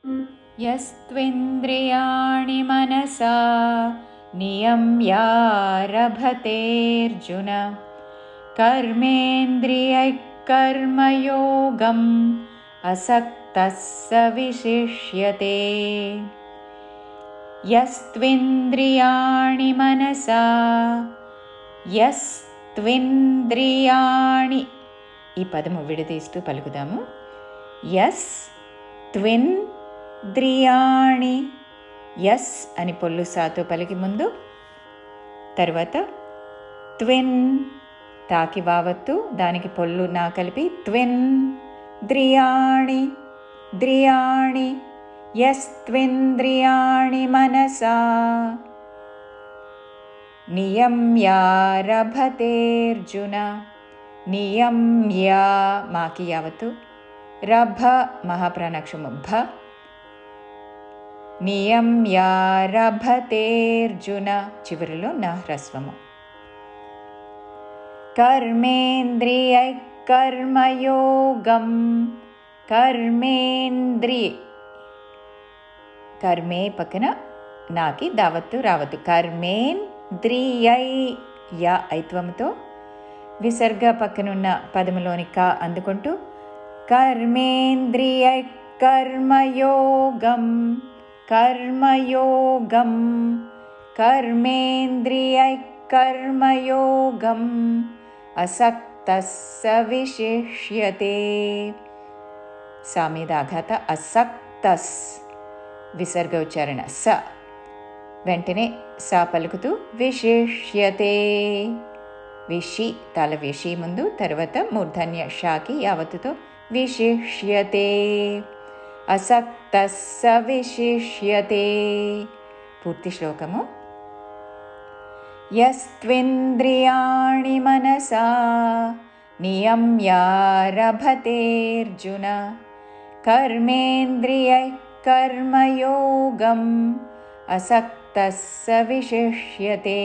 यस्त्विन्द्रियाणि मनसा नियम्यारभतेऽर्जुन कर्मेन्द्रियैः कर्मयोगम् असक्तः स विशिष्यते। यस्त्विन्द्रियाणि मनसा యస్త్వింద్రియాణి ఈ పదము విడదీస్తూ పలుకుదాము. యస్ త్వింద్రియాణి, యస్ అని పొల్లు సాతో పలికి ముందు, తర్వాత త్విన్ తాకి వావత్తు దానికి పొల్లు నా కలిపి త్విన్ ద్రియాణి ద్రియాణి యస్త్వింద్రియాణి మనసా నియమ్యారభతేర్జున. నియమ్యా మాకి యావత్తు, రభ మహాప్రాణాక్షము భ, నియమ్యారభతేర్జున చివరిలో నా హ్రస్వము. కర్మేంద్రియైః కర్మయోగం, కర్మే పక్కన నాకి దావత్తు రావద్దు. కర్మేంద్రియై యా ఐత్వముతో విసర్గ పక్కనున్న పదములోని క అందుకుంటూ కర్మేంద్రియై కర్మయోగం కర్మయోగం కర్మేంద్రియై కర్మయోగం అసక్తః స విశిష్యతే. సా మీద ఆఘాత అసక్తస్, విసర్గ ఉచ్చారణ స, వెంటనే సా పలుకుతూ విశిష్యతే. విషి తల విషి ముందు, తర్వాత మూర్ధన్య షాకి యావత్తుతో విశిష్యతే. అసక్తః స విశిష్యతే. పూర్తి శ్లోకము. యస్త్వింద్రియాణి మనసా నియమ్యారభతేర్జున కర్మేంద్రియైః కర్మయోగం అసక్తః స విశిష్యతే.